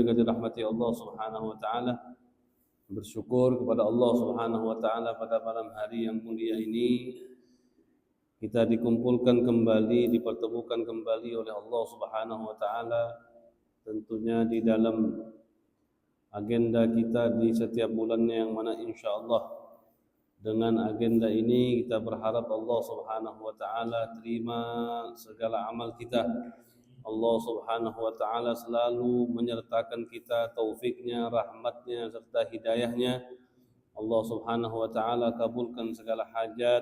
juga dirahmati Allah Subhanahu wa taala. Bersyukur kepada Allah Subhanahu wa taala pada malam hari yang mulia ini kita dikumpulkan kembali, dipertemukan kembali oleh Allah Subhanahu wa taala, tentunya di dalam agenda kita di setiap bulannya, yang mana insyaallah dengan agenda ini kita berharap Allah Subhanahu wa taala terima segala amal kita. Allah Subhanahu wa taala selalu menyertakan kita, taufiknya, rahmatnya serta hidayahnya. Allah Subhanahu wa taala kabulkan segala hajat.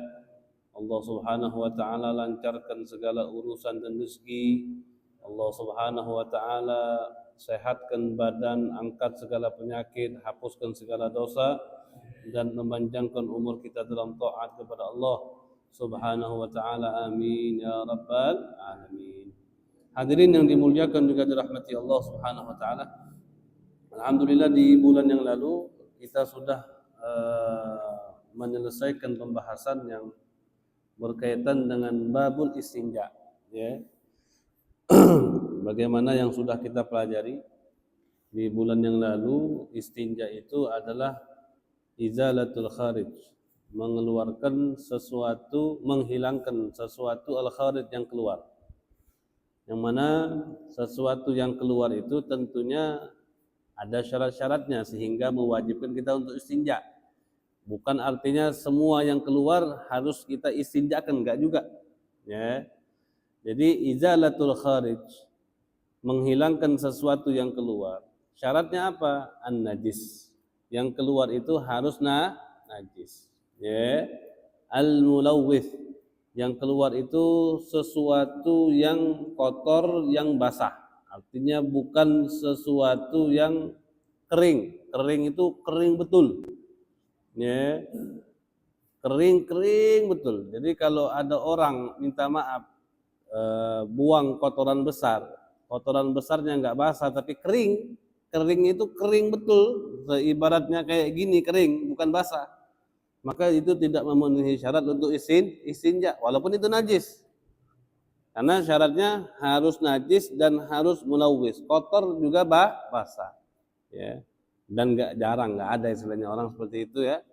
Allah Subhanahu wa taala lancarkan segala urusan dan rezeki. Allah Subhanahu wa taala sehatkan badan, angkat segala penyakit, hapuskan segala dosa, dan memanjangkan umur kita dalam taat kepada Allah Subhanahu wa taala. Amin ya rabbal alamin. Hadirin yang dimuliakan juga dirahmati Allah Subhanahu wa taala. Alhamdulillah di bulan yang lalu kita sudah menyelesaikan pembahasan yang berkaitan dengan babul istinja, ya. Bagaimana yang sudah kita pelajari di bulan yang lalu, istinja itu adalah izalatul kharij, mengeluarkan sesuatu, menghilangkan sesuatu al-kharij yang keluar. Yang mana sesuatu yang keluar itu tentunya ada syarat-syaratnya sehingga mewajibkan kita untuk istinja. Bukan artinya semua yang keluar harus kita istinjakan, enggak juga, ya. Jadi izalatul kharij, menghilangkan sesuatu yang keluar. Syaratnya apa? An-najis. Yang keluar itu harus najis, ya. Al-mulawwith, yang keluar itu sesuatu yang kotor, yang basah. Artinya bukan sesuatu yang kering. Kering itu kering betul, ya. Kering betul. Jadi kalau ada orang minta maaf, buang kotoran besarnya nggak basah tapi kering itu kering betul, ibaratnya kayak gini, kering bukan basah, maka itu tidak memenuhi syarat untuk istinja walaupun itu najis. Karena syaratnya harus najis dan harus mulawwis, kotor juga basah, ya. Dan jarang nggak ada istilahnya orang seperti itu, ya.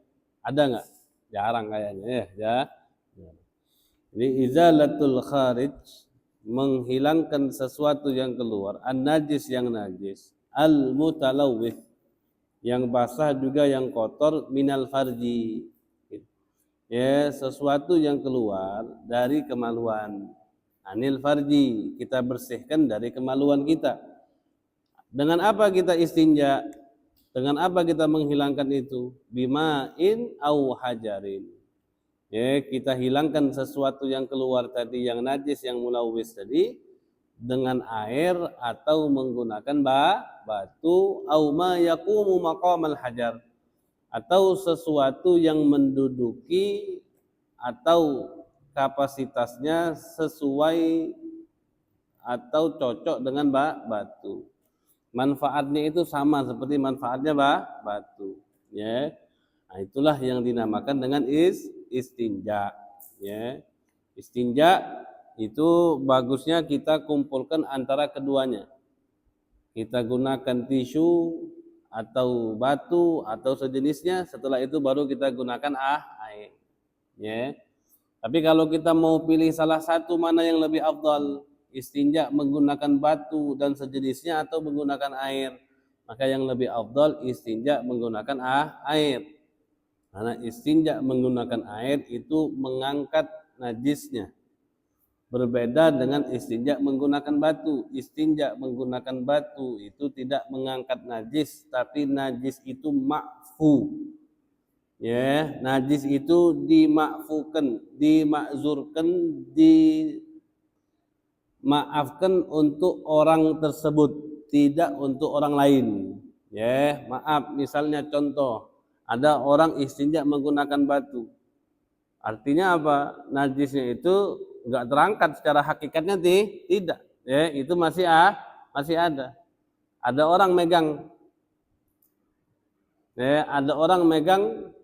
Ada nggak? Jarang kayaknya, ya. Jadi izalatul kharij, menghilangkan sesuatu yang keluar, an-najis yang najis, al-mutalawwith yang basah juga yang kotor, minal farji, ya, sesuatu yang keluar dari kemaluan. Anil farji, kita bersihkan dari kemaluan kita. Dengan apa kita istinja? Dengan apa kita menghilangkan itu? Bima'in au hajarin. Ya, kita hilangkan sesuatu yang keluar tadi, yang najis, yang mulawwis tadi, dengan air atau menggunakan batu, au ma yaqumu maqamal hajar, atau sesuatu yang menduduki atau kapasitasnya sesuai atau cocok dengan batu. Manfaatnya itu sama seperti manfaatnya batu, ya. Nah, itulah yang dinamakan dengan istinja, ya. Istinja itu bagusnya kita kumpulkan antara keduanya. Kita gunakan tisu atau batu atau sejenisnya, setelah itu baru kita gunakan air, ya. Tapi kalau kita mau pilih salah satu mana yang lebih afdal, istinja menggunakan batu dan sejenisnya atau menggunakan air, maka yang lebih afdal istinja menggunakan air. Karena istinja menggunakan air itu mengangkat najisnya. Berbeda dengan istinja menggunakan batu. Istinja menggunakan batu itu tidak mengangkat najis, tapi najis itu ma'fu. Ya, najis itu dimakfukan, dimakzurkan, dimaafkan untuk orang tersebut, tidak untuk orang lain. Ya, maaf, misalnya contoh, ada orang istinja menggunakan batu. Artinya apa? Najisnya itu enggak terangkat secara hakikatnya, tidak. Ya, itu masih ada. Ada orang megang. Ya, ada orang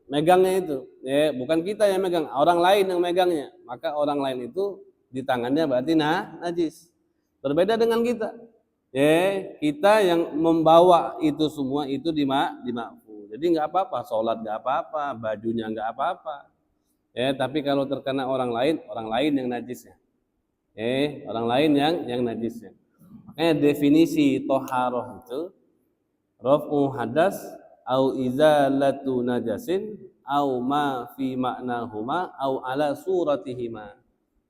megangnya itu, ya, bukan kita yang megang, orang lain yang megangnya, maka orang lain itu di tangannya berarti najis. Berbeda dengan kita, kita yang membawa itu semua itu di mahfuz. Jadi nggak apa-apa, sholat nggak apa-apa, bajunya nggak apa-apa. Tapi kalau terkena orang lain yang najisnya. Orang lain yang najisnya. Makanya definisi toharoh itu raf'u hadas au izalatu najasin au ma fi maknahuma au ala suratihima.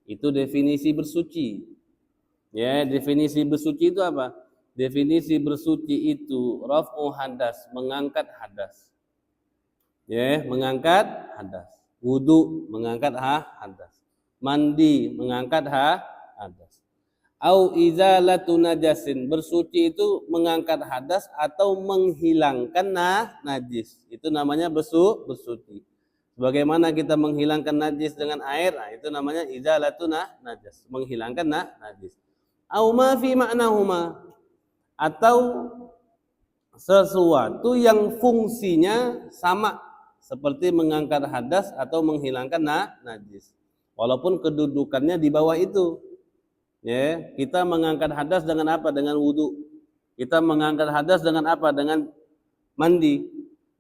Itu definisi bersuci. Definisi bersuci itu apa? Definisi bersuci itu raf'u hadas, mengangkat hadas. Mengangkat hadas. Wudu mengangkat hadas. Mandi mengangkat hadas. Au izalatu najasin, bersuci itu mengangkat hadas atau menghilangkan najis. Itu namanya bersuci. Bagaimana kita menghilangkan najis dengan air? Nah, itu namanya izalatu najas, menghilangkan najis. Au ma fi ma'nahuma, atau sesuatu yang fungsinya sama seperti mengangkat hadas atau menghilangkan najis. Walaupun kedudukannya di bawah itu. Kita mengangkat hadas dengan apa? Dengan wudu. Kita mengangkat hadas dengan apa? Dengan mandi.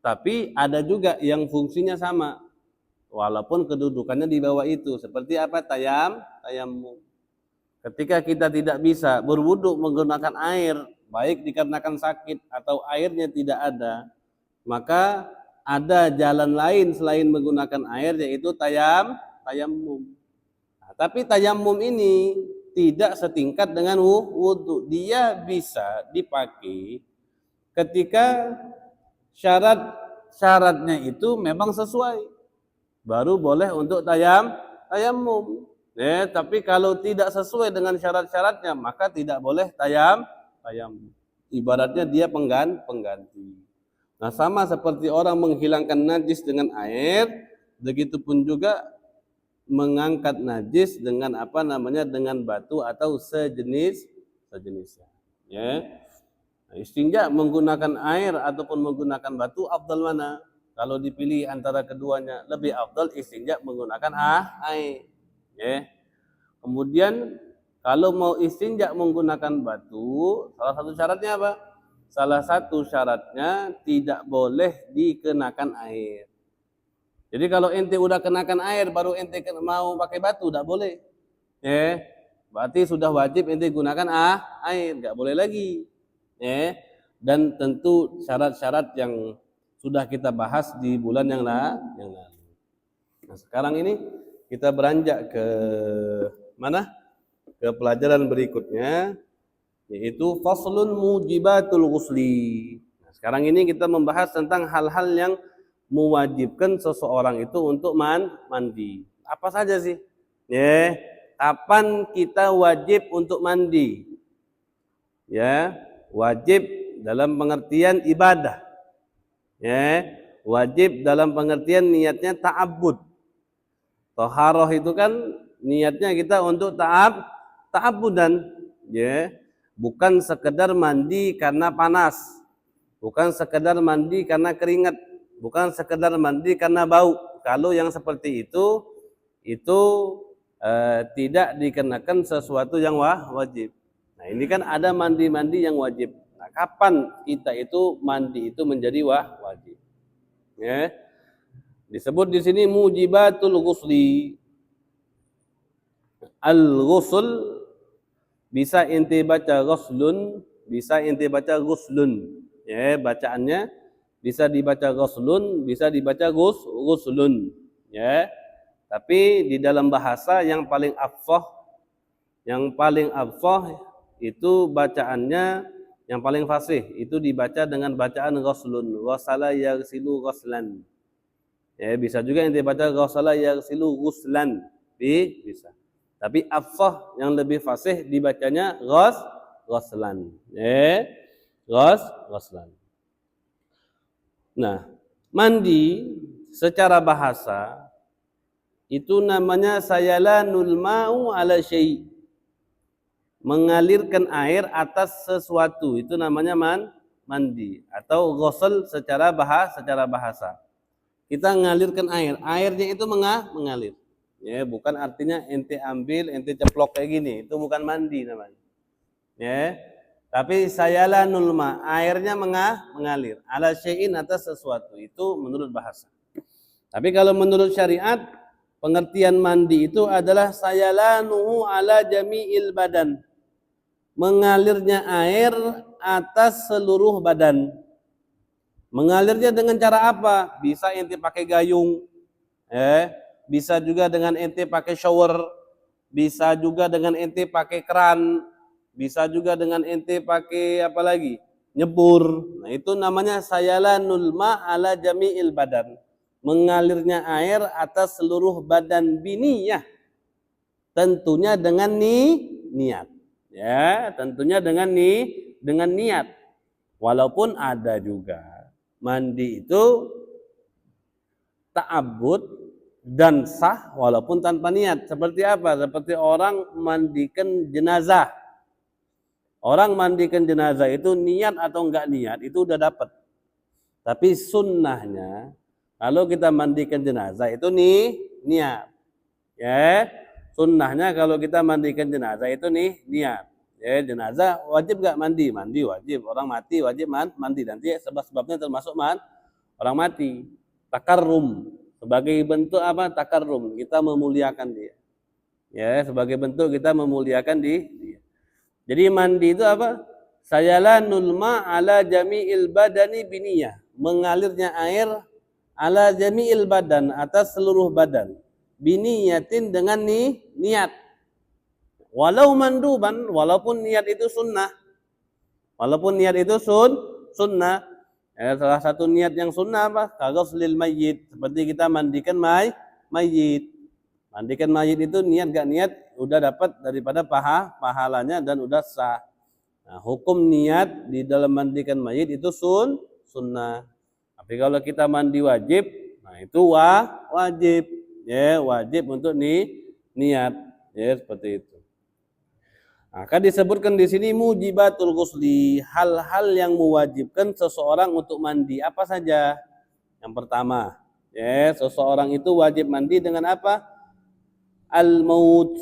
Tapi ada juga yang fungsinya sama, walaupun kedudukannya di bawah itu. Seperti apa? Tayammum. Ketika kita tidak bisa berwudu menggunakan air, baik dikarenakan sakit atau airnya tidak ada, maka ada jalan lain selain menggunakan air, yaitu tayammum. Nah, tapi tayammum ini tidak setingkat dengan wudu. Dia bisa dipakai ketika syaratnya itu memang sesuai, baru boleh untuk tayammum. Tapi kalau tidak sesuai dengan syarat-syaratnya, maka tidak boleh tayammum. Ibaratnya dia pengganti. Nah, sama seperti orang menghilangkan najis dengan air, begitupun juga mengangkat najis dengan dengan batu atau sejenisnya. Istinja menggunakan air ataupun menggunakan batu, afdal mana? Kalau dipilih antara keduanya, lebih afdal istinja menggunakan air. Kemudian kalau mau istinja menggunakan batu, salah satu syaratnya apa? Salah satu syaratnya tidak boleh dikenakan air. Jadi kalau ente udah kenakan air baru ente mau pakai batu, tidak boleh. Berarti sudah wajib ente gunakan air, nggak boleh lagi. Dan tentu syarat-syarat yang sudah kita bahas di bulan yang lalu. Nah, sekarang ini kita beranjak ke mana? Ke pelajaran berikutnya, yaitu faslun mujibatul ghusli. Nah, sekarang ini kita membahas tentang hal-hal yang mewajibkan seseorang itu untuk mandi. Apa saja sih? Kapan kita wajib untuk mandi? Wajib dalam pengertian ibadah. Wajib dalam pengertian niatnya ta'abbud. Toharoh itu kan niatnya kita untuk ta'abbudan. Bukan sekedar mandi karena panas. Bukan sekedar mandi karena keringat. Bukan sekedar mandi karena bau. Kalau yang seperti itu tidak dikenakan sesuatu yang wajib. Nah, ini kan ada mandi-mandi yang wajib. Nah, kapan kita itu mandi itu menjadi wajib? Disebut di sini mujibatul ghusli. Al-ghusl bisa inti baca ghuslun, bisa inti baca ghuslun. Bacaannya bisa dibaca ghuslun, bisa dibaca ghuslun. Tapi di dalam bahasa yang paling afsah itu bacaannya yang paling fasih itu dibaca dengan bacaan ghuslun. Ghasala yaghsilu ghaslan. Bisa juga yang dibaca ghasala yaghsilu ghuslan. Bisa. Tapi afsah yang lebih fasih dibacanya ghaslan. Ghaslan. Nah, mandi secara bahasa itu namanya sayalanul ma'u ala syai'. Mengalirkan air atas sesuatu, itu namanya mandi atau ghusl secara bahasa. Kita mengalirkan air, airnya itu mengalir. Bukan artinya ente ambil, ente ceplok kayak gini, itu bukan mandi namanya. Tapi sayalanul ma, airnya mengalir. Ala syai'in atas sesuatu. Itu menurut bahasa. Tapi kalau menurut syariat, pengertian mandi itu adalah sayalanuhu ala jami'il badan. Mengalirnya air atas seluruh badan. Mengalirnya dengan cara apa? Bisa ente pakai gayung, bisa juga dengan ente pakai shower, bisa juga dengan ente pakai keran, bisa juga dengan ente pakai apa lagi? Nyebur. Nah, itu namanya sayalanul ma ala jami'il badan. Mengalirnya air atas seluruh badan biniyah. Tentunya dengan niat. Ya, tentunya dengan niat. Walaupun ada juga mandi itu ta'abbud dan sah walaupun tanpa niat. Seperti apa? Seperti orang mandikan jenazah. Orang mandikan jenazah itu niat atau enggak niat itu udah dapat. Tapi sunnahnya kalau kita mandikan jenazah itu niat. Ya, sunnahnya kalau kita mandikan jenazah itu niat. Ya, jenazah wajib enggak mandi? Mandi wajib. Orang mati wajib mandi. Nanti sebab-sebabnya termasuk orang mati. Takarrum, sebagai bentuk apa? Takarrum, kita memuliakan dia. Ya, sebagai bentuk kita memuliakan dia. Jadi mandi itu apa? Sayalanul ma ala jami'il badani biniyah. Mengalirnya air ala jami'il badan, atas seluruh badan. Biniyatin dengan niat. Walau manduban, walaupun niat itu sunnah. Walaupun niat itu sunnah. Salah satu niat yang sunnah apa? Kaghuslil mayyit, seperti kita mandikan mayyit. Mandikan mayit itu niat gak niat udah dapat daripada pahalanya dan udah sah. Nah, hukum niat di dalam mandikan mayit itu sunnah. Tapi kalau kita mandi wajib, nah itu wajib. Ya, wajib untuk niat. Ya, seperti itu. Akan disebutkan di sini mujibatul ghusli, hal-hal yang mewajibkan seseorang untuk mandi. Apa saja? Yang pertama, ya, seseorang itu wajib mandi dengan apa? Al-maut,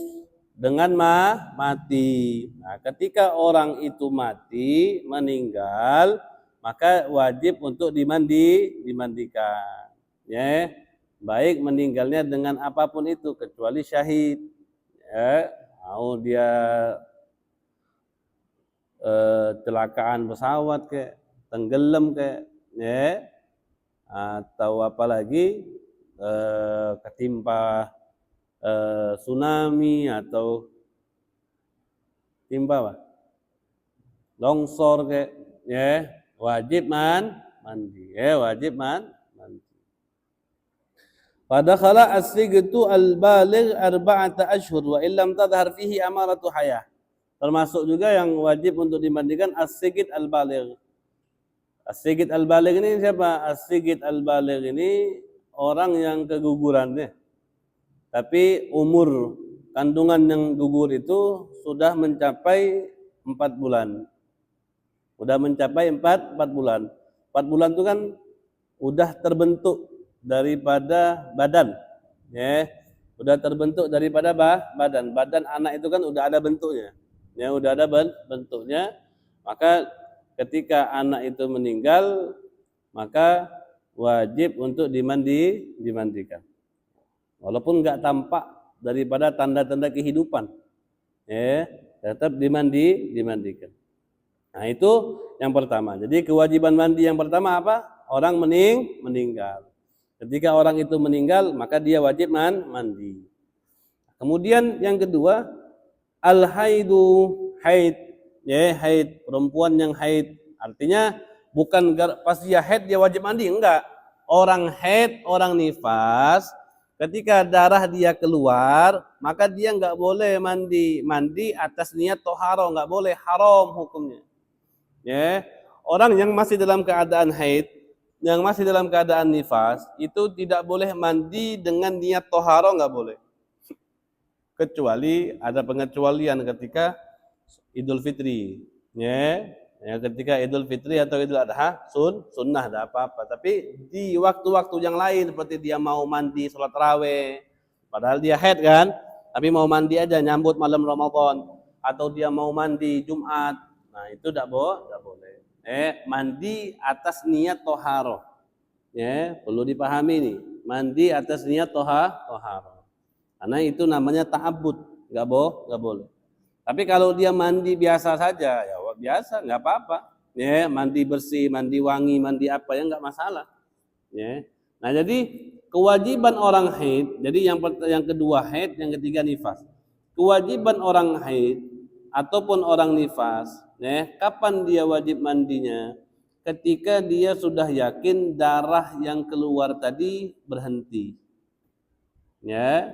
dengan mati. Nah, ketika orang itu mati, meninggal, maka wajib untuk dimandikan. Ya, baik meninggalnya dengan apapun itu kecuali syahid. Ya, mau dia kecelakaan pesawat kayak tenggelam kayak, ya, atau apalagi ketimpa tsunami atau timpa apa? Longsor kayak, ya, wajib mandi. Ya, wajib mandi. Fadakhala as-sigtu al-baligh arba'ata ashhur wa illam tadhhar fihi amaratu hayah. Termasuk juga yang wajib untuk dimandikan as-sigit al-baligh. As-sigit al-baligh ini siapa? As-sigit al-baligh ini orang yang kegugurannya. Tapi umur kandungan yang gugur itu sudah mencapai 4 bulan. Sudah mencapai 4 bulan. 4 bulan itu kan udah terbentuk daripada badan. Ya, udah terbentuk daripada badan. Badan anak itu kan udah ada bentuknya. Ya, udah ada bentuknya. Maka ketika anak itu meninggal, maka wajib untuk dimandikan. Walaupun enggak tampak daripada tanda-tanda kehidupan, ya, tetap dimandikan. Nah, itu yang pertama. Jadi kewajiban mandi yang pertama apa? Orang meninggal. Ketika orang itu meninggal, maka dia wajib mandi. Kemudian yang kedua, al-haidu, haid. Ya, haid, perempuan yang haid. Artinya bukan pas dia haid dia wajib mandi, enggak. Orang haid, orang nifas, ketika darah dia keluar, maka dia enggak boleh mandi atas niat toharo, enggak boleh, haram hukumnya. Ya, orang yang masih dalam keadaan haid, yang masih dalam keadaan nifas, itu tidak boleh mandi dengan niat toharo, enggak boleh. Kecuali ada pengecualian ketika Idul Fitri, ya, ketika Idul Fitri atau Idul Adha sunnah, ada apa-apa. Tapi di waktu-waktu yang lain seperti dia mau mandi sholat tarawih, padahal dia haid kan, tapi mau mandi aja nyambut malam Ramadan, atau dia mau mandi Jumat, Nah, itu tidak boleh. Mandi atas niat toharoh. Ya, perlu dipahami nih. Mandi atas niat toharoh. Karena itu namanya ta'abbud, nggak boleh. Tapi kalau dia mandi biasa saja, ya biasa, nggak apa-apa. Ya, mandi bersih, mandi wangi, mandi apa ya nggak masalah. Ya. Nah, jadi kewajiban orang haid, jadi yang kedua haid, yang ketiga nifas. Kewajiban orang haid ataupun orang nifas, ya, kapan dia wajib mandinya? Ketika dia sudah yakin darah yang keluar tadi berhenti. Ya,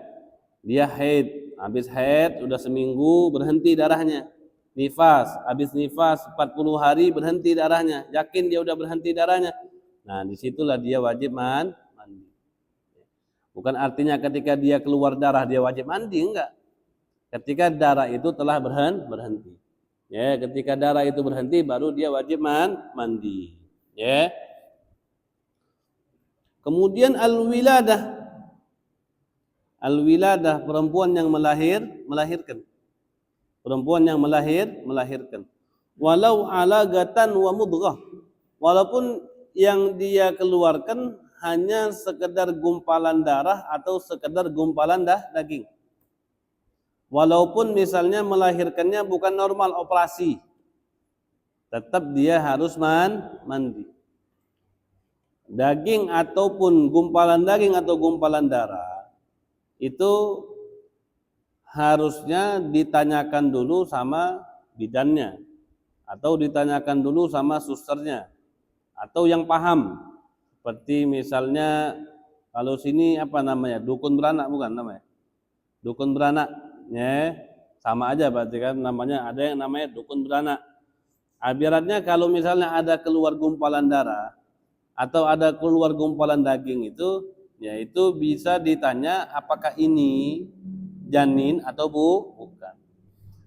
dia haid, habis haid udah seminggu berhenti darahnya. Nifas, habis nifas 40 hari berhenti darahnya. Yakin dia udah berhenti darahnya. Nah, disitulah dia wajib mandi. Bukan artinya ketika dia keluar darah dia wajib mandi, enggak. Ketika darah itu telah berhenti. Ya, ketika darah itu berhenti baru dia wajib mandi. Ya. Kemudian al-wiladah. Al-wiladah, perempuan yang melahirkan. Perempuan yang melahirkan. Walau alagatan wa mudghah. Walaupun yang dia keluarkan hanya sekedar gumpalan darah atau sekedar gumpalan daging. Walaupun misalnya melahirkannya bukan normal operasi, tetap dia harus mandi. Daging ataupun gumpalan daging atau gumpalan darah itu harusnya ditanyakan dulu sama bidannya atau ditanyakan dulu sama susternya atau yang paham. Seperti misalnya kalau sini apa namanya? Dukun beranak bukan namanya? Dukun beranak, ya. Sama aja berarti kan namanya, ada yang namanya dukun beranak. Ibaratnya kalau misalnya ada keluar gumpalan darah atau ada keluar gumpalan daging itu, ya itu bisa ditanya apakah ini janin atau bukan.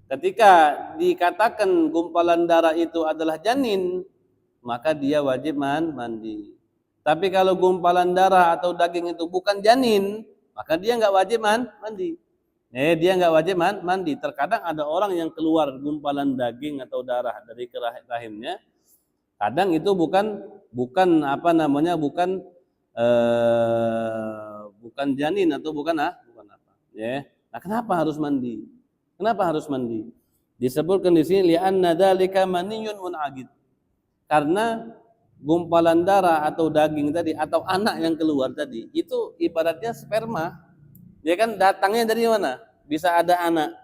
Ketika dikatakan gumpalan darah itu adalah janin, maka dia wajib mandi. Tapi kalau gumpalan darah atau daging itu bukan janin, maka dia nggak wajib mandi. Dia nggak wajib mandi. Terkadang ada orang yang keluar gumpalan daging atau darah dari rahimnya. Kadang itu bukan apa namanya, bukan janin atau bukan apa. Ya. Nah, kenapa harus mandi? Kenapa harus mandi? Disebutkan di sini li'anna dzalika maniyyun mun'aqid. Karena gumpalan darah atau daging tadi atau anak yang keluar tadi itu ibaratnya sperma. Dia kan datangnya dari mana? Bisa ada anak,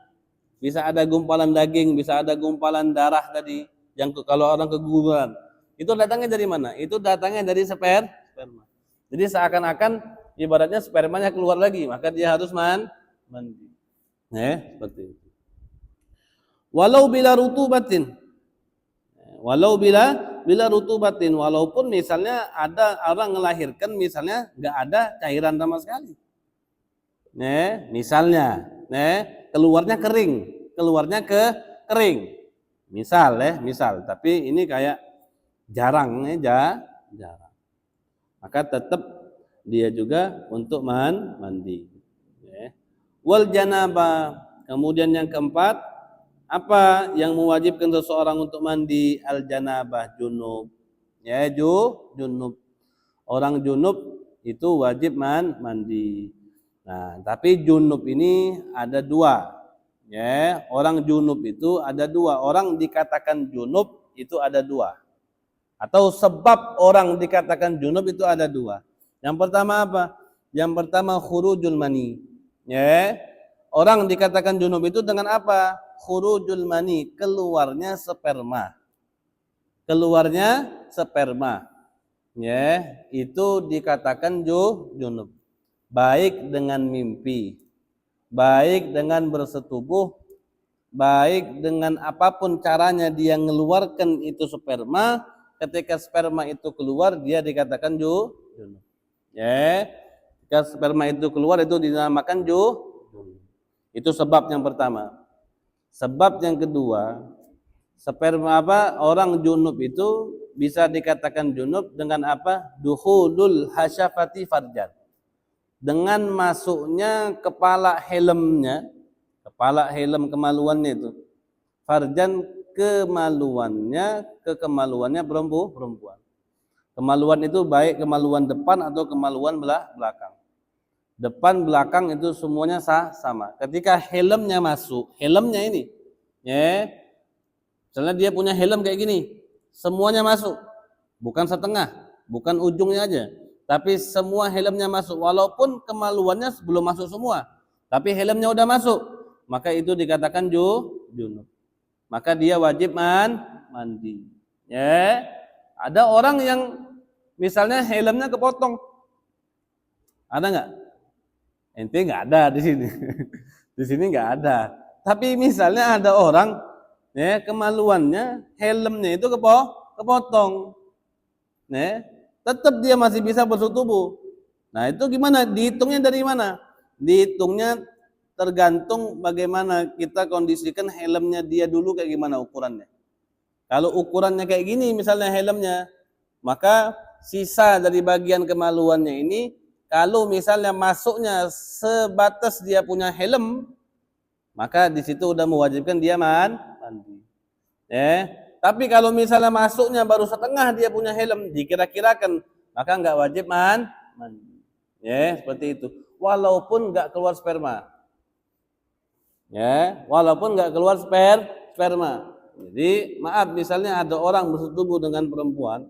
bisa ada gumpalan daging, bisa ada gumpalan darah tadi yang kalau orang keguguran. Itu datangnya dari mana? Itu datangnya dari sperma. Jadi seakan-akan ibaratnya spermanya keluar lagi, maka dia harus mandi. Seperti itu. Walau bila rutubatin. Walau bila rutubatin, walaupun misalnya ada orang melahirkan misalnya nggak ada cairan sama sekali. Misalnya, keluarnya kering. Misal, tapi ini kayak jarang. Maka tetap dia juga untuk mandi. Wal janabah, kemudian yang keempat, apa yang mewajibkan seseorang untuk mandi? Al janabah, junub. Junub. Orang junub itu wajib mandi. Nah, tapi junub ini ada dua. Orang junub itu ada dua. Orang dikatakan junub itu ada dua. Atau sebab orang dikatakan junub itu ada dua. Yang pertama apa? Yang pertama khurujul mani. Orang dikatakan junub itu dengan apa? Khurujul mani, keluarnya sperma. Itu dikatakan junub. Baik dengan mimpi, baik dengan bersetubuh, baik dengan apapun caranya dia mengeluarkan itu sperma, ketika sperma itu keluar dia dikatakan junub. Ketika sperma itu keluar itu dinamakan junub. Itu sebab yang pertama. Sebab yang kedua, sperma orang junub itu bisa dikatakan junub dengan apa? Dukhulul hasyafati farjan. Dengan masuknya kepala helm kemaluannya itu farjan kekemaluannya perempuan. Kemaluan itu baik kemaluan depan atau kemaluan belakang. Depan belakang itu semuanya sama. Ketika helmnya masuk, helmnya ini, ya, misalnya dia punya helm kayak gini, semuanya masuk, bukan setengah, bukan ujungnya aja, tapi semua helmnya masuk. Walaupun kemaluannya belum masuk semua, tapi helmnya udah masuk, maka itu dikatakan junub. Maka dia wajib mandi. Ya, ada orang yang misalnya helmnya kepotong, ada nggak? Ente nggak ada di sini. Di sini nggak ada. Tapi misalnya ada orang, ya, kemaluannya helmnya itu kepotong, ya, tetap dia masih bisa bersetubuh. Nah itu gimana? Dihitungnya dari mana? Dihitungnya tergantung bagaimana kita kondisikan helmnya dia dulu kayak gimana ukurannya. Kalau ukurannya kayak gini misalnya helmnya, maka sisa dari bagian kemaluannya ini, kalau misalnya masuknya sebatas dia punya helm, maka di situ udah mewajibkan dia mandi. Ya. Tapi kalau misalnya masuknya baru setengah dia punya helm, dikira-kirakan, maka nggak wajib mandi. Ya, seperti itu. Walaupun nggak keluar sperma. Ya, walaupun nggak keluar sperma. Jadi maaf, misalnya ada orang bersetubuh dengan perempuan,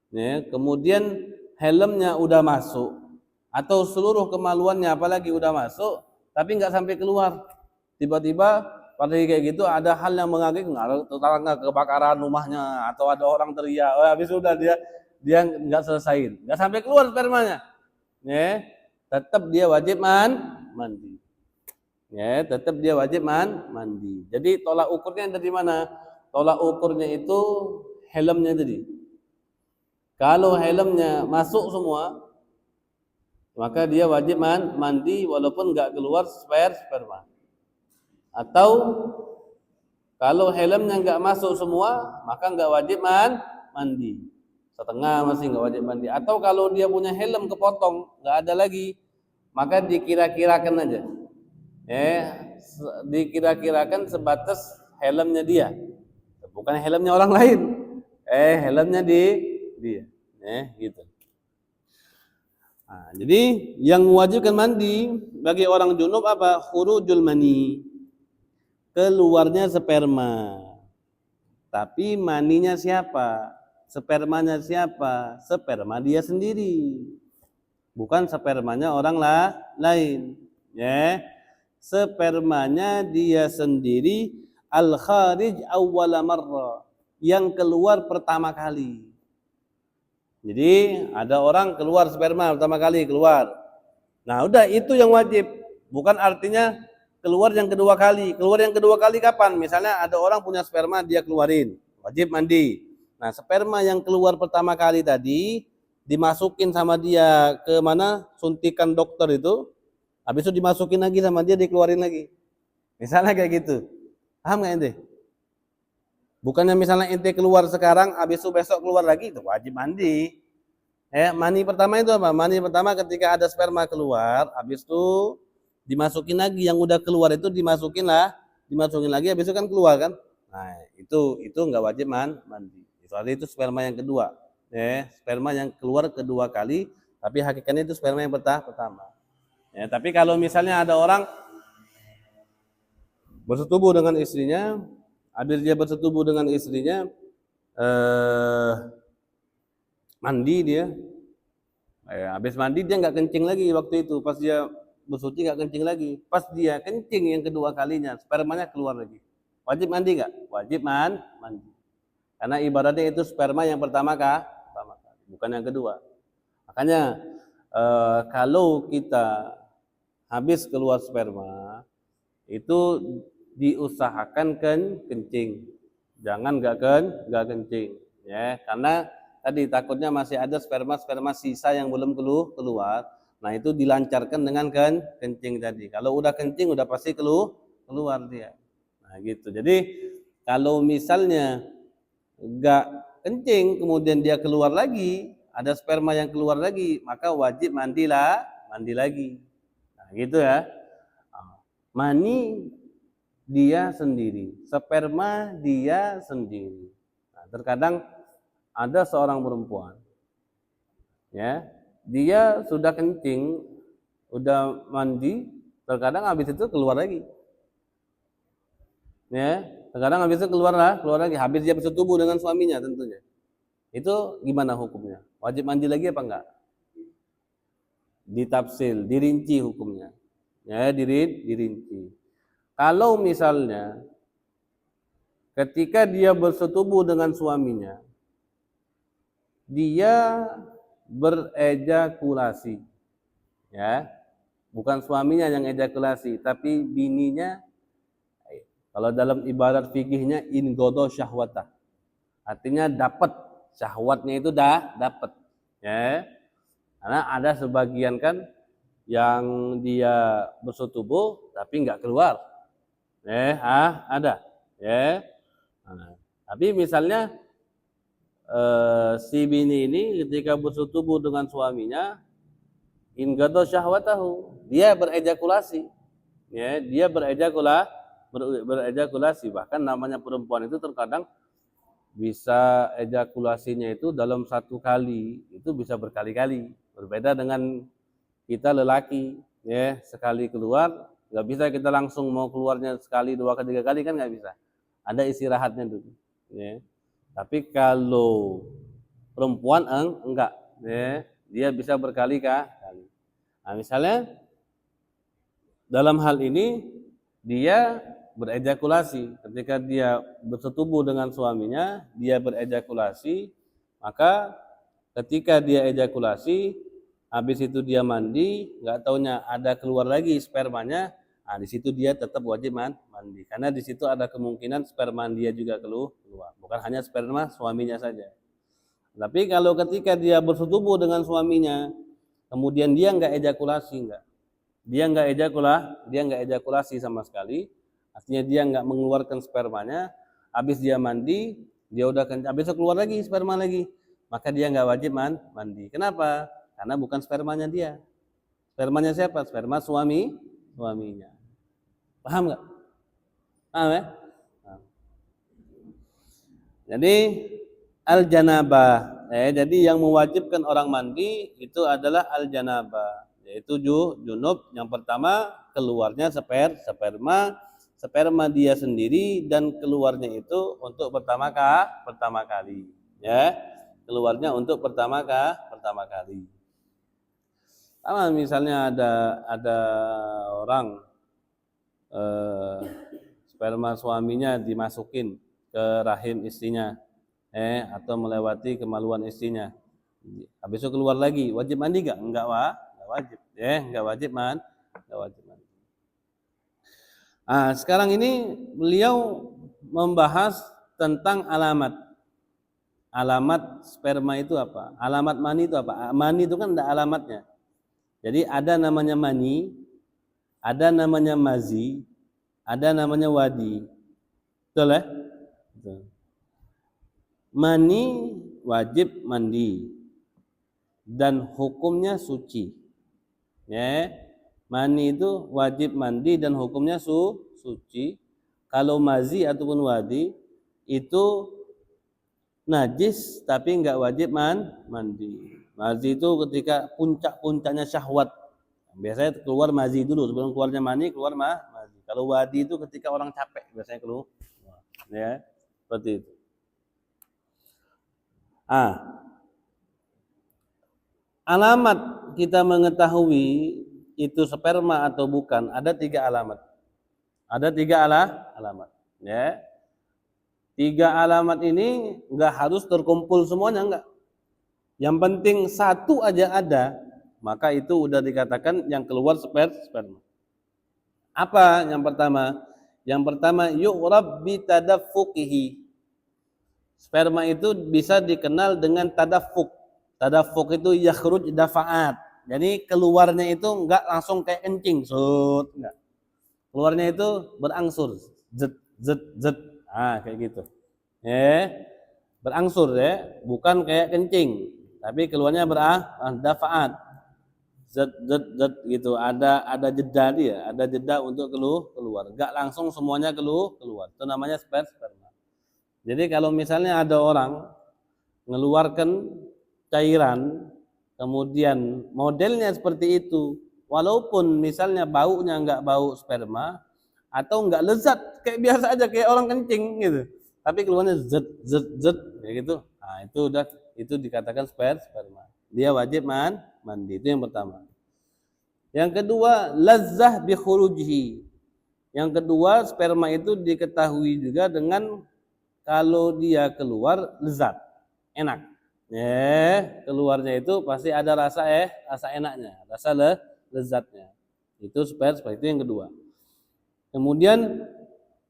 ya, kemudian helmnya udah masuk, atau seluruh kemaluannya apalagi udah masuk, tapi nggak sampai keluar. Tiba-tiba pada kayak gitu ada hal yang mengagetkan, tetangga kebakaran rumahnya, atau ada orang teriak, habis sudah dia nggak selesaiin, nggak sampai keluar spermanya, ya, tetap dia wajib mandi. Ya, tetap dia wajib mandi. Jadi tolak ukurnya dari mana? Tolak ukurnya itu helmnya tadi. Kalau helmnya masuk semua, maka dia wajib mandi walaupun nggak keluar sperma. Atau kalau helmnya nggak masuk semua, maka nggak wajib mandi. Setengah masih nggak wajib mandi. Atau kalau dia punya helm kepotong, nggak ada lagi, maka dikira-kirakan aja. Dikira-kirakan sebatas helmnya dia, bukan helmnya orang lain. Helmnya dia. Gitu. Nah, jadi yang mewajibkan mandi bagi orang junub apa? Khurujul mani, keluarnya sperma. Tapi maninya siapa? Spermanya siapa? Sperma dia sendiri, bukan spermanya orang lain. Ya, spermanya dia sendiri, al kharij awwala marra, yang keluar pertama kali. Jadi ada orang keluar sperma pertama kali keluar. Nah udah itu yang wajib. Bukan artinya keluar yang kedua kali. Keluar yang kedua kali kapan? Misalnya ada orang punya sperma dia keluarin, wajib mandi. Nah sperma yang keluar pertama kali tadi dimasukin sama dia ke mana? Suntikan dokter itu. Habis itu dimasukin lagi sama dia, dikeluarin lagi. Misalnya kayak gitu. Paham nggak ente? Bukannya misalnya ente keluar sekarang, habis itu besok keluar lagi, itu wajib mandi. Mani pertama itu apa? Mani pertama ketika ada sperma keluar, habis itu dimasukin lagi, yang udah keluar itu dimasukin lagi, habis itu kan keluar kan? Nah itu nggak wajib mandi. Soalnya itu sperma yang kedua. Sperma yang keluar kedua kali, tapi hakikatnya itu sperma yang pertama. Tapi kalau misalnya ada orang bersetubuh dengan istrinya, habis dia bersetubuh dengan istrinya, mandi dia, habis mandi dia nggak kencing lagi waktu itu, pas dia bersuci nggak kencing lagi, pas dia kencing yang kedua kalinya, spermanya keluar lagi, wajib mandi nggak? Wajib mandi, karena ibaratnya itu sperma yang pertama kali, bukan yang kedua. Makanya kalau kita habis keluar sperma itu diusahakan kencing, jangan nggak kencing, ya, karena tadi takutnya masih ada sperma sisa yang belum keluar. Nah itu dilancarkan dengan kencing tadi. Kalau udah kencing udah pasti keluar dia. Nah gitu. Jadi kalau misalnya nggak kencing kemudian dia keluar lagi, ada sperma yang keluar lagi, maka wajib mandi lagi. Nah gitu ya. Mani dia sendiri, sperma dia sendiri. Nah, terkadang ada seorang perempuan, ya, dia sudah kencing, udah mandi, terkadang habis itu keluar lagi, ya, terkadang habis itu keluar lagi, habis dia bersetubuh dengan suaminya tentunya. Itu gimana hukumnya? Wajib mandi lagi apa enggak? Ditafsil, dirinci hukumnya, ya, dirinci. Kalau misalnya ketika dia bersetubuh dengan suaminya, dia berejakulasi, ya, bukan suaminya yang ejakulasi, tapi bininya. Kalau dalam ibarat fikihnya ingodo syahwatah, artinya dapat syahwatnya itu dapat, ya. Karena ada sebagian kan yang dia bersetubuh tapi nggak keluar, ada, ya. Nah, tapi misalnya si bini ini ketika bersetubuh dengan suaminya, ingkado syahwatahu, dia berejakulasi, ya, dia berejakulasi. Bahkan namanya perempuan itu terkadang bisa ejakulasinya itu dalam satu kali itu bisa berkali-kali, berbeda dengan kita lelaki, ya, sekali keluar nggak bisa kita langsung mau keluarnya sekali, dua kali, tiga kali kan nggak bisa, ada istirahatnya dulu, ya. Tapi kalau perempuan enggak, ya, dia bisa berkali-kali. Nah, misalnya dalam hal ini dia berejakulasi, ketika dia bersetubuh dengan suaminya, dia berejakulasi, maka ketika dia ejakulasi, habis itu dia mandi, nggak taunya ada keluar lagi spermanya, nah di situ dia tetap wajib mandi, karena di situ ada kemungkinan sperma dia juga keluar, bukan hanya sperma suaminya saja. Tapi kalau ketika dia bersetubuh dengan suaminya, kemudian dia nggak ejakulasi, dia nggak ejakulasi sama sekali, artinya dia nggak mengeluarkan spermanya, habis dia mandi, dia udah habis keluar lagi sperma lagi, maka dia nggak wajib mandi. Kenapa? Karena bukan spermanya dia. Spermanya siapa? Sperma suaminya. Paham nggak? Paham ya? Nah. Jadi al-janabah, jadi yang mewajibkan orang mandi itu adalah al-janabah, yaitu junub. Yang pertama keluarnya sperma dia sendiri, dan keluarnya itu untuk pertama kali, ya, keluarnya untuk pertama kali. Sama misalnya ada orang sperma suaminya dimasukin ke rahim istrinya, atau melewati kemaluan istrinya, habis itu keluar lagi, wajib mandi nggak? Enggak wajib, nggak wajib mandi. Nah, sekarang ini beliau membahas tentang alamat sperma itu apa, alamat mani itu apa. Mani itu kan ada alamatnya. Jadi ada namanya mani, ada namanya mazi, ada namanya wadi. Betul ya? Betul. Mani wajib mandi dan hukumnya suci, ya. Mani itu wajib mandi dan hukumnya suci. Kalau mazi ataupun wadi itu najis tapi enggak wajib mandi. Mazi itu ketika puncak-puncaknya syahwat, biasanya keluar mazi dulu sebelum keluarnya mani, keluar mazi. Kalau wadi itu ketika orang capek biasanya keluar, ya, seperti itu. Alamat kita mengetahui itu sperma atau bukan, ada 3 alamat. Ada 3 alamat, ya. 3 alamat ini enggak harus terkumpul semuanya, enggak. Yang penting satu aja ada, maka itu udah dikatakan yang keluar sperma. Apa yang pertama? Yang pertama yu'rab bi tadaffuqihi. Sperma itu bisa dikenal dengan tadaffuk. Tadaffuk itu yakhruj dafa'at. Jadi keluarnya itu enggak langsung kayak kencing, enggak. Keluarnya itu berangsur, zet. Kayak gitu. Berangsur, ya, bukan kayak kencing, tapi keluarnya dafa'at. zat gitu, ada jeda dia, ada jeda untuk keluar, nggak langsung semuanya keluar. Itu namanya sperma. Jadi kalau misalnya ada orang mengeluarkan cairan, kemudian modelnya seperti itu, walaupun misalnya baunya nggak bau sperma atau nggak lezat, kayak biasa aja kayak orang kencing gitu, tapi keluarnya zet kayak gitu, nah itu dikatakan sperma. Dia wajib mandi, itu yang pertama. Yang kedua, lazzah bi khurujihi. Yang kedua, sperma itu diketahui juga dengan kalau dia keluar lezat, enak. Keluarnya itu pasti ada rasa enaknya, rasa lezatnya. Itu sperma itu yang kedua. Kemudian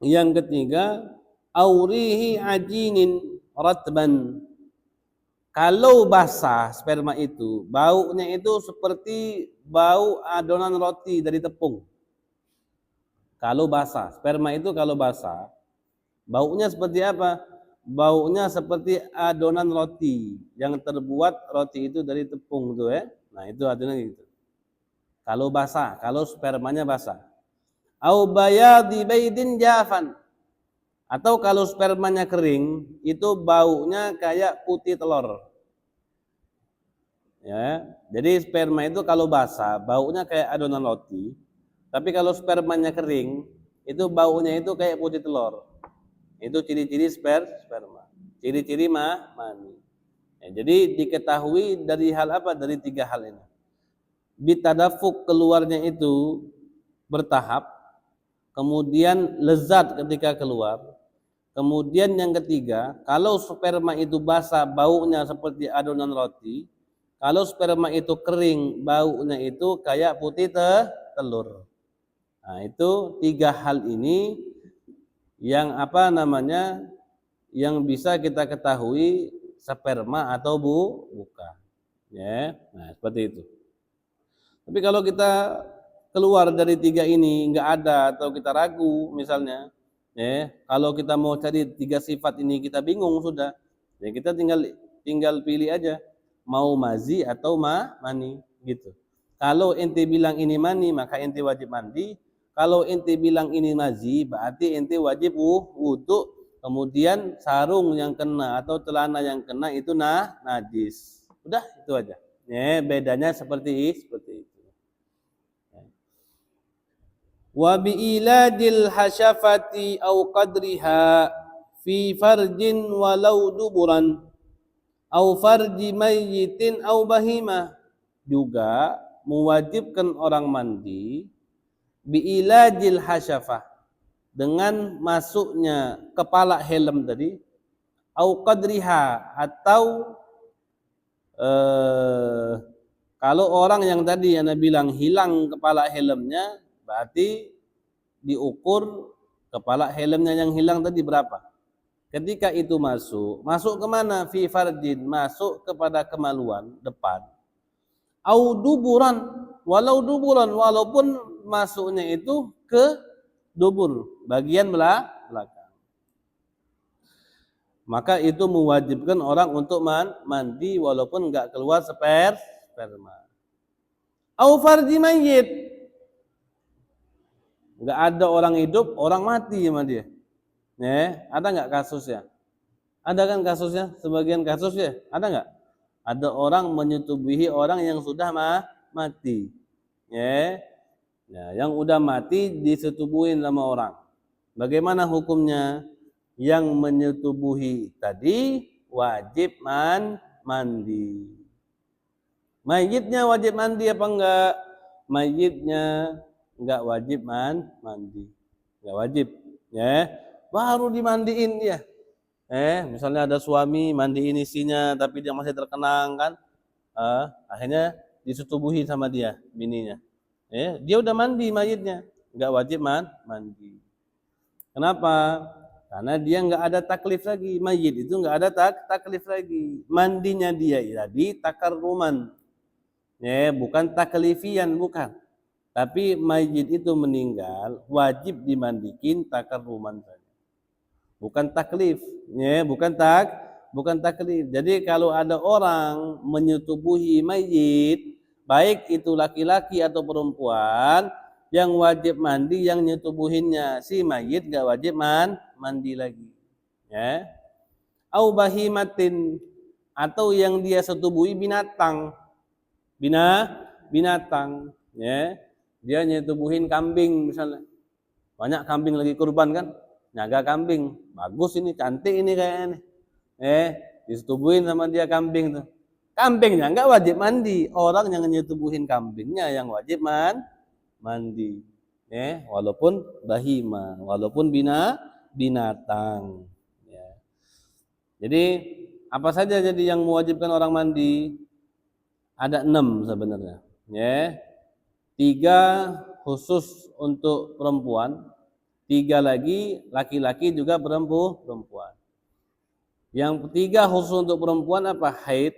yang ketiga, aurihi ajinin ratban. Kalau basah sperma itu, baunya itu seperti bau adonan roti dari tepung. Kalau basah, sperma itu kalau basah, baunya seperti apa? Baunya seperti adonan roti yang terbuat roti itu dari tepung tuh ya. Nah, itu adonan gitu. Kalau basah, kalau spermanya basah. Au bayadi baydin jafan. Atau kalau spermanya kering, itu baunya kayak putih telur. Ya, jadi sperma itu kalau basah, baunya kayak adonan roti. Tapi kalau spermanya kering, itu baunya itu kayak putih telur. Itu ciri-ciri sperma. Ciri-ciri mani. Ya, jadi diketahui dari hal apa? Dari 3 hal ini. Bitadafuk keluarnya itu bertahap, kemudian lezat ketika keluar. Kemudian yang ketiga, kalau sperma itu basah, baunya seperti adonan roti. Kalau sperma itu kering, baunya itu kayak putih telur. Nah, itu 3 hal ini yang apa namanya, yang bisa kita ketahui sperma atau bukan. Ya, nah seperti itu. Tapi kalau kita keluar dari 3 ini nggak ada atau kita ragu misalnya, ya kalau kita mau cari 3 sifat ini kita bingung sudah, ya kita tinggal pilih aja mau mazi atau mani gitu. Kalau ente bilang ini mani maka ente wajib mandi. Kalau ente bilang ini mazi berarti ente wajib wudu. Kemudian sarung yang kena atau celana yang kena itu najis. Udah itu aja. Ya, bedanya seperti itu. Wa bi iladil hasyafati au qadriha fi farjin walau duburan au farji mayyitin au bahimah, juga mewajibkan orang mandi bi iladil hasyafah, dengan masuknya kepala helm tadi, au qadriha, atau kalau orang yang tadi Anda bilang hilang kepala helmnya, berarti diukur kepala helmnya yang hilang tadi berapa. Ketika itu masuk kemana? Fi farjin, masuk kepada kemaluan depan. Au duburan, walaupun masuknya itu ke dubur, bagian belakang. Maka itu mewajibkan orang untuk mandi walaupun enggak keluar sperma. Au farji mayyit, enggak ada orang hidup, orang mati sama dia. Ada enggak kasusnya? Ada kan kasusnya, sebagian kasusnya, ada enggak? Ada orang menyetubuhi orang yang sudah mati. Yang udah mati disetubuhin sama orang. Bagaimana hukumnya? Yang menyetubuhi tadi wajib mandi. Mayitnya wajib mandi apa enggak? Mayitnya enggak wajib mandi. Enggak wajib, baru dimandiin dia. Misalnya ada suami mandiin istrinya tapi dia masih terkenang kan? Akhirnya disetubuhi sama dia, bininya. Dia udah mandi mayitnya, enggak wajib mandi. Kenapa? Karena dia enggak ada taklif lagi. Mayit itu enggak ada taklif lagi. Mandinya dia jadi takarruman. Bukan taklifian, bukan. Tapi mayit itu meninggal wajib dimandikin takarruman saja. Bukan taklif, bukan taklif. Jadi kalau ada orang menyetubuhi mayit baik itu laki-laki atau perempuan, yang wajib mandi yang nyetubuhinnya. Si mayit gak wajib mandi lagi. Ya. Au bahimatin, atau yang dia setubuhi binatang. Binatang, ya. Dia nyetubuhin kambing misalnya. Banyak kambing lagi kurban kan? Nyaga kambing. Bagus ini, cantik ini kayaknya. Disetubuhin sama dia kambing tuh. Kambingnya enggak wajib mandi, orang yang nyetubuhin kambingnya yang wajib mandi. Walaupun bahima, walaupun binatang. Ya. Jadi apa saja jadi yang mewajibkan orang mandi? Ada 6 sebenarnya. Ya. 3 khusus untuk perempuan, 3 lagi laki-laki juga perempuan. Yang 3 khusus untuk perempuan apa? Haid,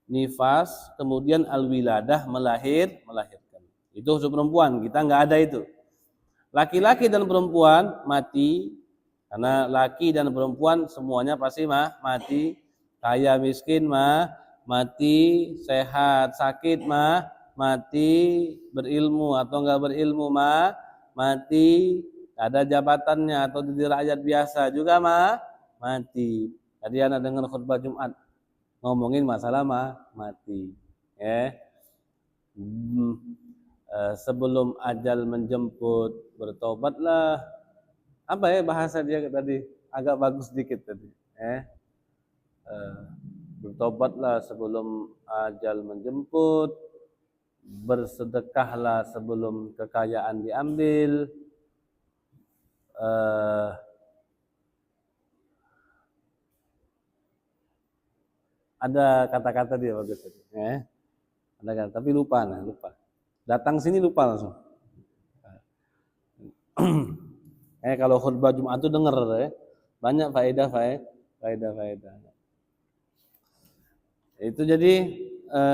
nifas, kemudian al-wiladah, melahirkan. Itu khusus perempuan, kita nggak ada itu. Laki-laki dan perempuan mati, karena laki dan perempuan semuanya pasti mati. Kaya miskin mati, sehat sakit mati, berilmu atau enggak berilmu mati, ada jabatannya atau jadi rakyat biasa juga mati. Tadi anak dengar khutbah Jumat ngomongin masalah mati. Sebelum ajal menjemput, bertobatlah. Apa ya bahasa dia tadi? Agak bagus sedikit tadi. Bertobatlah sebelum ajal menjemput, bersedekahlah sebelum kekayaan diambil. Ada kata-kata dia bagus tadi. Ada kata, tapi lupa. Datang sini lupa langsung. Kalau khutbah Jumat itu dengar banyak faedah. Itu jadi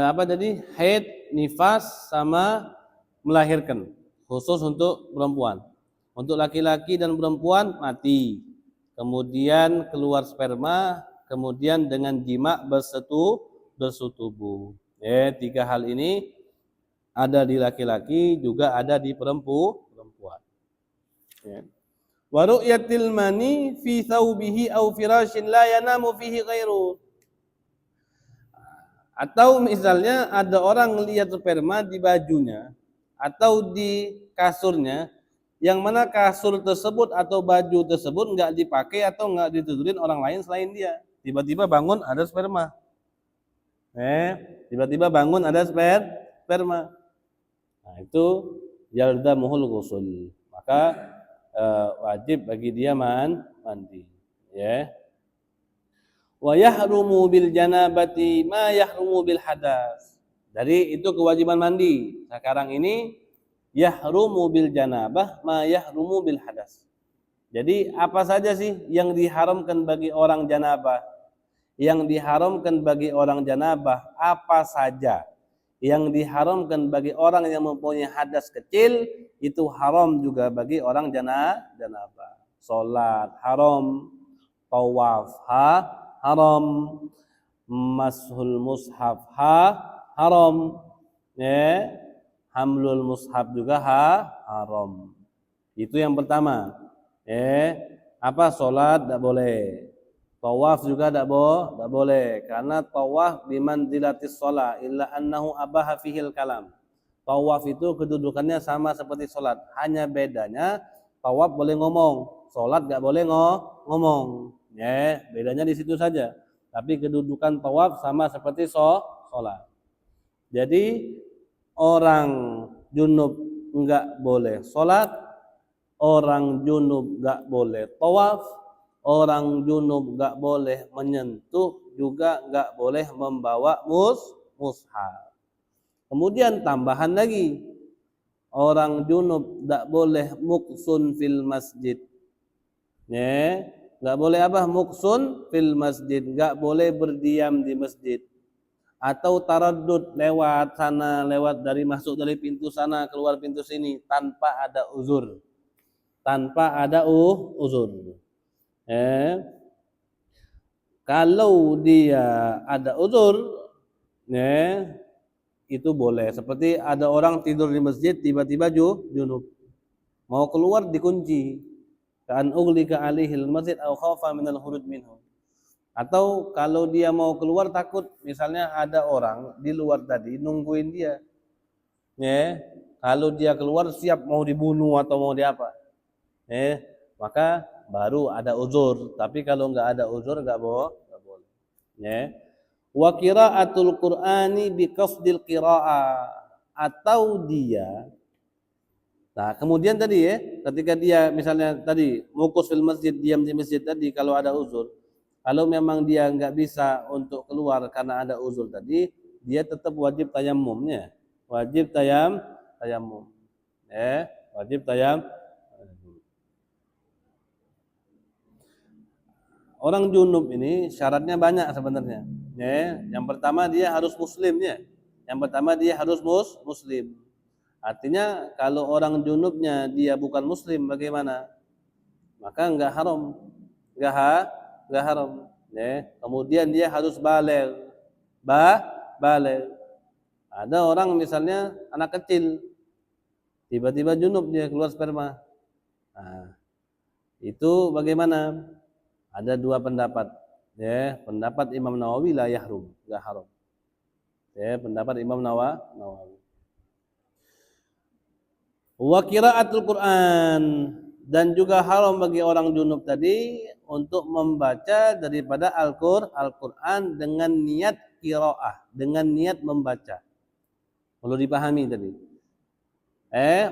apa tadi? Haid, nifas sama melahirkan. Khusus untuk perempuan. Untuk laki-laki dan perempuan mati. Kemudian keluar sperma, kemudian dengan jima bersetubuh. 3 hal ini ada di laki-laki, juga ada di perempuan. Wa ru'yatil mani fi thawbihi aw firashin la yanamu fihi ghairu. Atau misalnya ada orang melihat sperma di bajunya atau di kasurnya, yang mana kasur tersebut atau baju tersebut enggak dipakai atau enggak ditidurin orang lain selain dia. Tiba-tiba bangun ada sperma. Tiba-tiba bangun ada sperma. Nah, itu yaldamuhul ghusl. Maka wajib bagi dia mandi. Wa yahrumu bil janabati ma yahrumu bil hadas. Dari itu kewajiban mandi. Sekarang ini yahrumu bil janabah ma yahrumu bil hadas. Jadi apa saja sih yang diharamkan bagi orang janabah? Yang diharamkan bagi orang janabah apa saja? Yang diharamkan bagi orang yang mempunyai hadas kecil itu haram juga bagi orang janabah. Salat haram, tawaf haram, mashul mushaf haram, hamlul mushaf juga haram. Itu yang pertama. Apa? Salat tidak boleh. Tawaf juga tidak boleh, karena tawaf bimanzilatis shalah illa annahu abaha fihil kalam. Tawaf itu kedudukannya sama seperti salat, hanya bedanya tawaf boleh ngomong, salat tidak boleh ngomong. Bedanya di situ saja. Tapi kedudukan tawaf sama seperti salat. Jadi orang junub enggak boleh salat, orang junub enggak boleh tawaf, orang junub enggak boleh menyentuh, juga enggak boleh membawa mushaf. Kemudian tambahan lagi, orang junub enggak boleh muksun fil masjid. Enggak boleh apa? Muksun fil masjid, enggak boleh berdiam di masjid. Atau taraddud, lewat sana, lewat dari masuk dari pintu sana, keluar pintu sini tanpa ada uzur. Uzur. Kalau dia ada uzur, itu boleh. Seperti ada orang tidur di masjid tiba-tiba junub. Mau keluar dikunci. Ka'an uglika alihil masjid au khafa minal khuruj minhu. Atau kalau dia mau keluar takut misalnya ada orang di luar tadi nungguin dia. Ya, kalau dia keluar siap mau dibunuh atau mau diapa. Maka baru ada uzur. Tapi kalau enggak ada uzur enggak boleh. Ya. Wa qiraatul Qur'ani bi qasdil qiraah, atau dia. Nah, kemudian tadi ya, ketika dia misalnya tadi mukus fil masjid, diam di masjid tadi kalau ada uzur. Kalau memang dia enggak bisa untuk keluar karena ada uzur tadi, dia tetap wajib tayammumnya. Wajib tayammum. Wajib tayammum. Orang junub ini syaratnya banyak sebenarnya. Yang pertama dia harus muslim ya. Yang pertama dia harus muslim. Artinya kalau orang junubnya dia bukan muslim bagaimana? Maka enggak haram. Enggak haram. Kemudian dia harus baligh. Baligh. Ada orang misalnya anak kecil tiba-tiba junub dia keluar sperma. Nah, itu bagaimana? Ada dua pendapat. Pendapat Imam Nawawi la yahrum, enggak haram. Pendapat Imam Nawawi. Wa qiraatul Quran, dan juga haram bagi orang junub tadi untuk membaca daripada Al-Quran dengan niat qiraah, dengan niat membaca. Perlu dipahami tadi.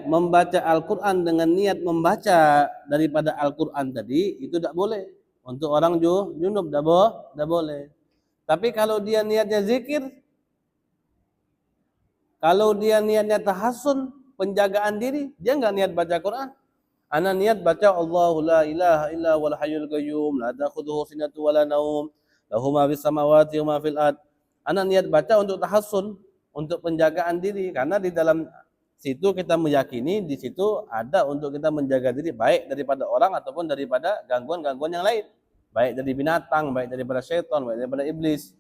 Membaca Al-Quran dengan niat membaca daripada Al-Quran tadi itu tidak boleh. Untuk orang junub tidak boleh. Tapi kalau dia niatnya zikir, kalau dia niatnya tahassun, penjagaan diri, dia enggak niat baca Quran. Ana niat baca Allahu la ilaha illa wal hayyul qayyum la ta'khudhuhu sinatun wa la naum lahu ma fis samawati wa ma fil ard. Ana niat baca untuk tahassun, untuk penjagaan diri, karena di dalam situ kita meyakini di situ ada untuk kita menjaga diri baik daripada orang ataupun daripada gangguan-gangguan yang lain, baik dari binatang, baik daripada syaitan, baik daripada iblis.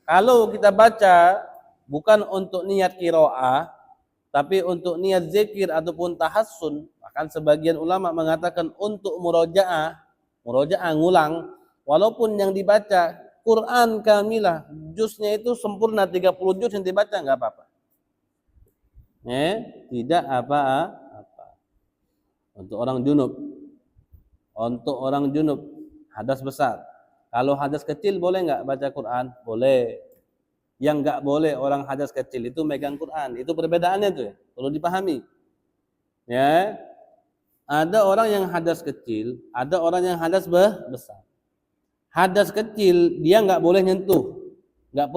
Kalau kita baca bukan untuk niat qiraah tapi untuk niat zikir ataupun tahassun, bahkan sebagian ulama mengatakan untuk murojaah ngulang, walaupun yang dibaca Quran kamilah, juznya itu sempurna 30 juz yang dibaca enggak apa-apa. Tidak apa-apa. Untuk orang junub, hadas besar. Kalau hadas kecil boleh enggak baca Quran? Boleh. Yang enggak boleh orang hadas kecil itu megang Quran. Itu perbedaannya tuh, perlu dipahami. Ada orang yang hadas kecil, ada orang yang hadas besar. Hadas kecil dia enggak boleh nyentuh, enggak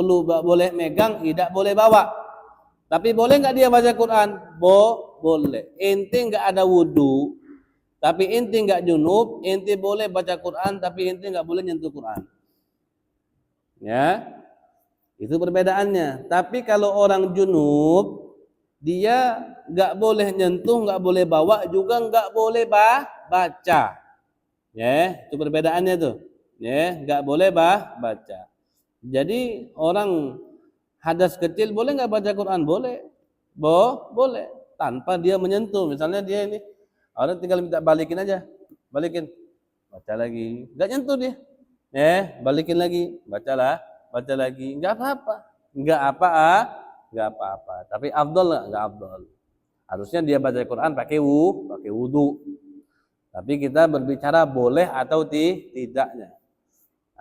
boleh megang, tidak boleh bawa. Tapi boleh enggak dia baca Quran? Boleh. Ente enggak ada wudu, tapi ente enggak junub, ente boleh baca Quran, tapi ente enggak boleh nyentuh Quran. Itu perbedaannya. Tapi kalau orang junub, dia enggak boleh nyentuh, enggak boleh bawa, juga enggak boleh baca. Itu perbedaannya tuh. Enggak boleh baca. Jadi orang hadas kecil boleh enggak baca Quran? Boleh. Boleh. Tanpa dia menyentuh. Misalnya dia ini, orang tinggal minta balikin aja. Balikin. Baca lagi. Enggak nyentuh dia. Balikin lagi. Baca lagi. Enggak apa-apa. Enggak apa-apa. Tapi afdal enggak afdal. Harusnya dia baca Quran pakai wudu. Tapi kita berbicara boleh atau tidaknya.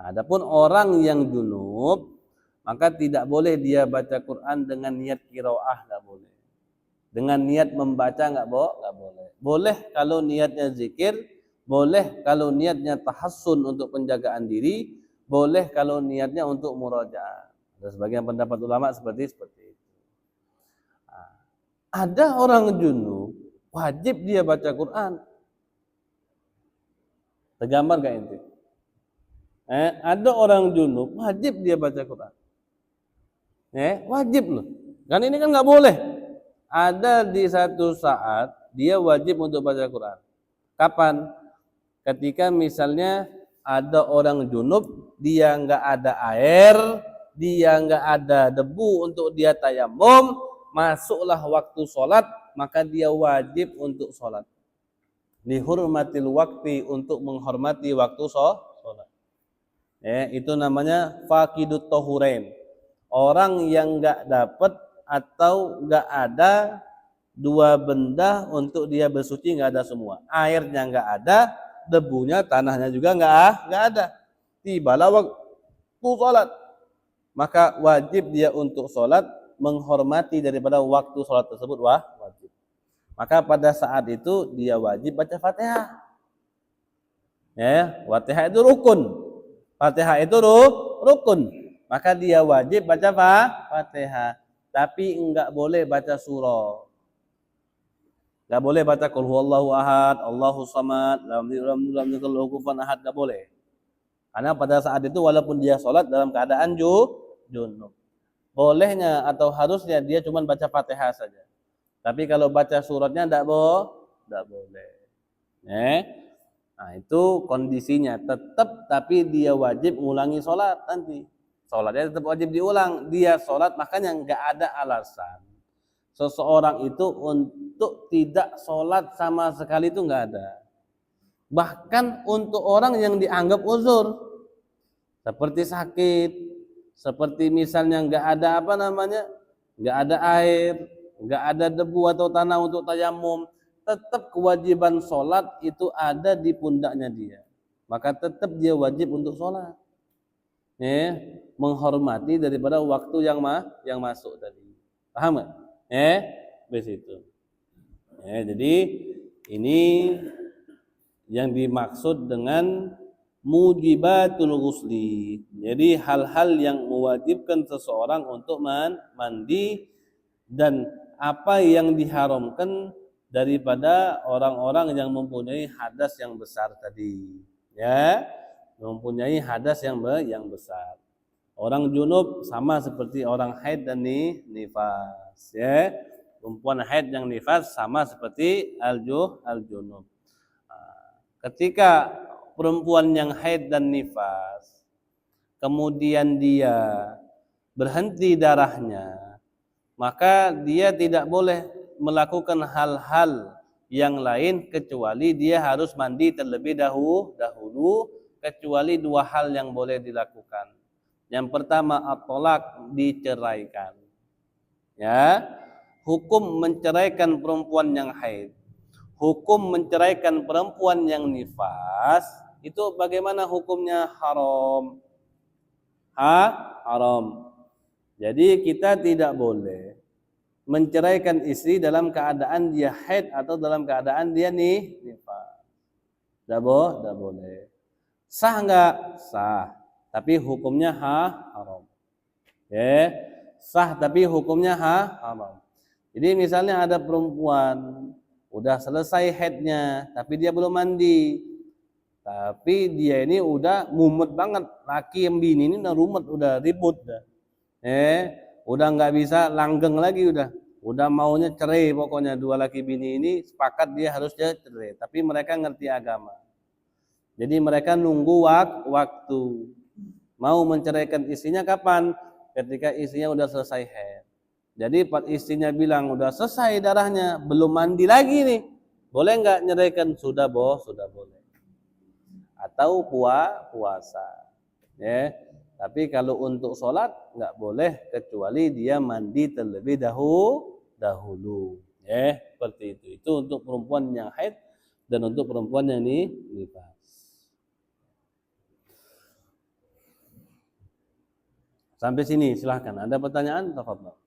Adapun orang yang junub, maka tidak boleh dia baca Quran dengan niat qiraah, enggak boleh. Dengan niat membaca enggak boleh. Boleh kalau niatnya zikir, boleh kalau niatnya tahassun untuk penjagaan diri, boleh kalau niatnya untuk murojaah. Ada sebagian pendapat ulama seperti itu. Ada orang junub wajib dia baca Quran. Tergambar enggak ente? Ada orang junub wajib dia baca Quran. Wajib loh. Kan ini kan enggak boleh. Ada di satu saat dia wajib untuk baca Quran. Kapan? Ketika misalnya ada orang junub, dia enggak ada air, dia nggak ada debu untuk dia tayamum, masuklah waktu sholat, maka dia wajib untuk sholat. Lihurmatil waktu, untuk menghormati waktu sholat. Itu namanya faqidut tahurain. Orang yang nggak dapat atau nggak ada dua benda untuk dia bersuci, nggak ada semua. Airnya nggak ada, debunya, tanahnya juga nggak ada. Tibalah waktu sholat, maka wajib dia untuk sholat, menghormati daripada waktu sholat tersebut wajib. Maka pada saat itu dia wajib baca Fatihah. Fatihah itu rukun. Fatihah itu rukun. Maka dia wajib baca Fatihah. Tapi enggak boleh baca surah. Enggak boleh baca qul huwallahu ahad, Allahu samad, lam yalid walam kufuwan ahad, enggak boleh. Karena pada saat itu walaupun dia sholat dalam keadaan junub, bolehnya atau harusnya dia cuma baca Fatihah saja. Tapi kalau baca suratnya enggak boleh. Nah, itu kondisinya tetap, tapi dia wajib mengulangi sholat nanti. Sholatnya tetap wajib diulang. Dia sholat, makanya enggak ada alasan seseorang itu untuk tidak sholat sama sekali, itu enggak ada. Bahkan untuk orang yang dianggap uzur, seperti sakit, seperti misalnya enggak ada enggak ada air, enggak ada debu atau tanah untuk tayamum, tetap kewajiban sholat itu ada di pundaknya dia. Maka tetap dia wajib untuk sholat. Menghormati daripada waktu yang masuk tadi. Paham enggak? Begitu. Jadi ini yang dimaksud dengan mujibatul ghusli. Jadi hal-hal yang mewajibkan seseorang untuk mandi, dan apa yang diharamkan daripada orang-orang yang mempunyai hadas yang besar tadi. Mempunyai hadas yang besar. Orang junub sama seperti orang haid dan nifas. Perempuan haid yang nifas sama seperti al-junub. Ketika perempuan yang haid dan nifas, kemudian dia berhenti darahnya, maka dia tidak boleh melakukan hal-hal yang lain kecuali dia harus mandi terlebih dahulu, kecuali dua hal yang boleh dilakukan. Yang pertama, at-thalaq, diceraikan. Hukum menceraikan perempuan yang haid, hukum menceraikan perempuan yang nifas, itu bagaimana hukumnya? Haram. Haram. Jadi kita tidak boleh menceraikan istri dalam keadaan dia haid atau dalam keadaan dia nifas. Tidak boleh. Sah enggak? Sah. Tapi hukumnya haram. Sah tapi hukumnya haram. Jadi misalnya ada perempuan udah selesai haidnya, tapi dia belum mandi. Tapi dia ini udah mumet banget, laki yang bini ini udah rumet, udah ribut dah. Udah nggak bisa langgeng lagi, udah maunya cerai, pokoknya dua laki bini ini sepakat dia harusnya cerai. Tapi mereka ngerti agama. Jadi mereka nunggu waktu. Mau menceraikan istrinya kapan? Ketika istrinya udah selesai haid. Jadi istrinya bilang udah selesai darahnya, belum mandi lagi nih, boleh nggak nyeraikan? Sudah boleh. Atau puasa. Tapi kalau untuk sholat nggak boleh kecuali dia mandi terlebih dahulu. Seperti itu. Itu untuk perempuan yang haid dan untuk perempuan yang nifas. Sampai sini silahkan. Ada pertanyaan? Tafadhol.